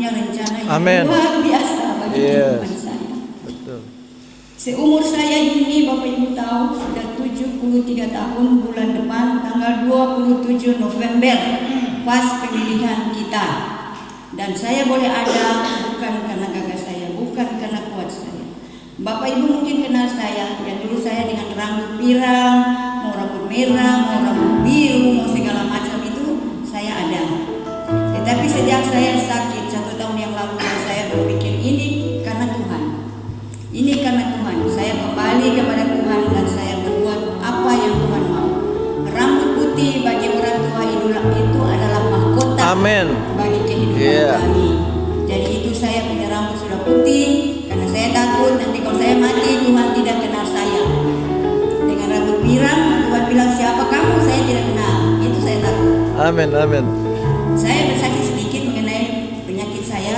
punya rencana yang Amen. luar biasa bagi Yes. kehidupan saya. Betul. Seumur saya ini, Bapak Ibu tahu, sudah 73 tahun bulan depan tanggal 27 November pas pemilihan kita. Dan saya boleh ada bukan karena gagah saya, bukan karena kuat saya. Bapak Ibu mungkin kenal saya, yang dulu saya dengan rambut pirang, mau rambut merah, mau rambut biru, mau segala macam itu saya ada. Tetapi sejak saya sakit 1 tahun yang lalu, saya berpikir ini karena Tuhan. Ini karena Tuhan. Saya kembali kepada Tuhan dan saya berbuat apa yang Tuhan mau. Rambut putih bagi orang tua itu adalah mahkota Amen. bagi kehidupan kami. Jadi itu saya punya rambut sudah putih karena saya takut nanti kalau saya mati Tuhan tidak kenal saya. Dengan rambut pirang Tuhan bilang siapa kamu, saya tidak kenal. Itu saya takut. Amin. Amin. Saya bersaksi sedikit mengenai penyakit saya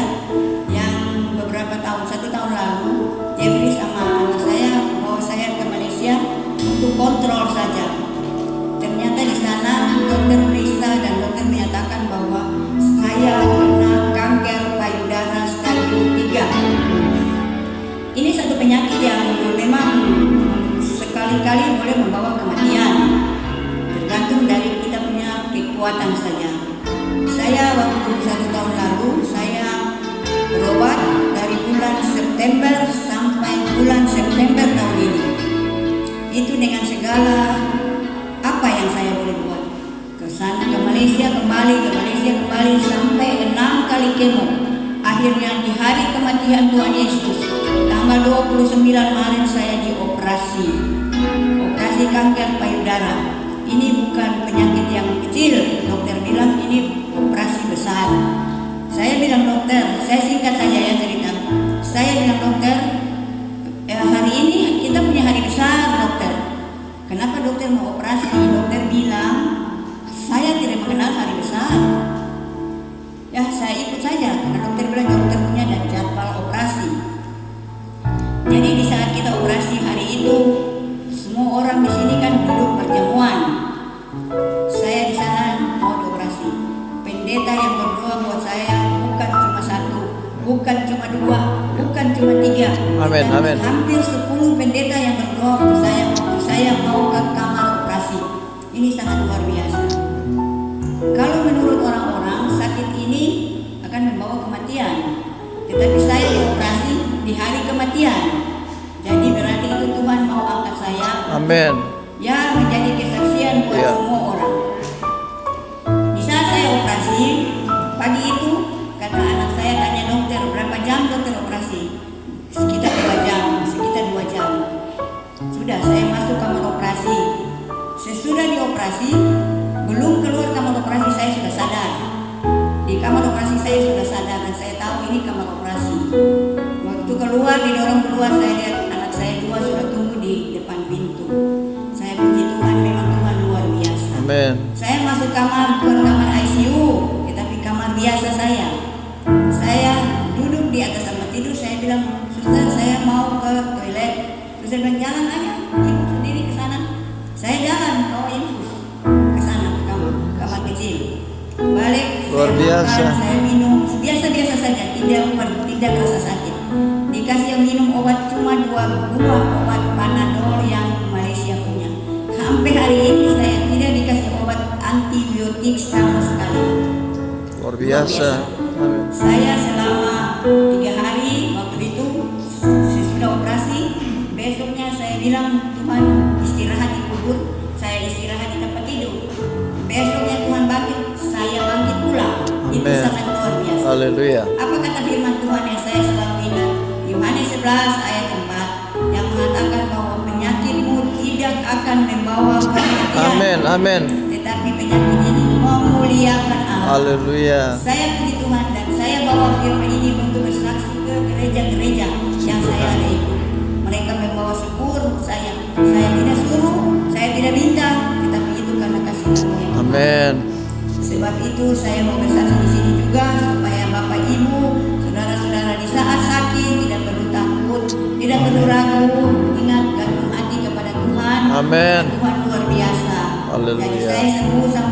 yang beberapa tahun, 1 tahun lalu Jeffrey sama anak saya bawa saya ke Malaysia untuk kontrol saja. Ternyata di sana dokter periksa dan dokter menyatakan bahwa saya kena kanker payudara stadium 3. Ini satu penyakit yang memang sekali-kali boleh membawa kematian, tergantung dari kita punya kekuatan saja. Saya waktu 1 tahun lalu saya berobat dari bulan September sampai bulan September tahun ini. Itu dengan segala apa yang saya boleh buat. Ke Malaysia kembali sampai 6 kali kemo. Akhirnya di hari kematian Tuhan Yesus, tanggal 29 Maret saya dioperasi. Operasi kanker payudara. Ini bukan penyakit yang kecil. Dokter bilang ini operasi besar. Saya bilang dokter, saya singkat saja ya cerita. Saya bilang dokter, hari ini kita punya hari besar dokter. Kenapa dokter mau operasi? Dokter bilang, saya tidak mengenal hari besar. Ya saya ikut saja karena dokter bilang dokter punya dan jadwal operasi. Jadi di saat kita operasi hari itu, semua orang di sini kan duduk berjamuan. Saya di sana mau dioperasi. Pendeta yang berdoa buat saya bukan cuma 1, bukan cuma 2, bukan cuma 3. Amin, amin. Hampir 10 pendeta yang berdoa untuk saya waktu saya mau ke kamar operasi. Ini sangat luar biasa. Kalau menurut orang-orang sakit ini akan membawa kematian, tetapi saya dioperasi di hari kematian. Jadi berarti itu Tuhan mau angkat saya. Amin. Ya menjadi kesaksian buat semua orang. Di saat saya operasi pagi itu, kata anak saya tanya dokter berapa jam dokter operasi? Sekitar 2 jam. Sudah saya masuk kamar operasi. Sesudah dioperasi, belum keluar kamar operasi saya sudah sadar. Di kamar operasi saya sudah sadar dan saya tahu ini kamar operasi. Waktu keluar, didorong keluar, saya lihat anak saya 2 sudah tunggu di depan pintu. Saya puji Tuhan, memang Tuhan luar biasa. Amin. Saya masuk kamar, bukan kamar ICU, tetapi kamar biasa saya. Saya duduk di atas tempat tidur, saya bilang, suster saya mau ke toilet. Suster bilang, jalan aja, ibu sendiri ke sana. Saya jalan, bawa ibu ke sana, ke kamar kecil. Balik, Luar saya biasa. makan, saya minum, biasa-biasa saja, tidak rasa sakit. Dikasih yang minum obat cuma 2 buah obat Panadol yang Malaysia punya. Sampai hari ini saya tidak dikasih obat antibiotik sama sekali. Luar biasa. Amin. Saya selama 3 hari waktu itu sesudah operasi, besoknya saya bilang Tuhan istirahat di kubur, saya istirahat di tempat tidur. Besoknya Tuhan bangkit, saya bangkit pula. Itu Amin. sangat luar biasa. Haleluya. Apa kata firman Tuhan yang saya selalu ingat? Yohanes 11 ayat 4 yang mengatakan bahwa penyakitmu tidak akan membawa kematian. Amin. Amin. Tetapi penyakit ini memuliakan Allah. Haleluya. Saya puji Tuhan dan saya bawa firman ini untuk bersaksi ke gereja-gereja yang saya ada itu. Mereka membawa syukur saya. Saya tidak suruh, saya tidak minta, tetapi itu karena kasih karunia. Amin. Sebab itu saya mau bersaksi di sini juga supaya Bapak Ibu, saudara-saudara di saat sakit tidak perlu takut, tidak perlu ragu, ingat gantung hati kepada Tuhan. Amin. Tuhan luar biasa. Haleluya. Jadi saya sembuh sampai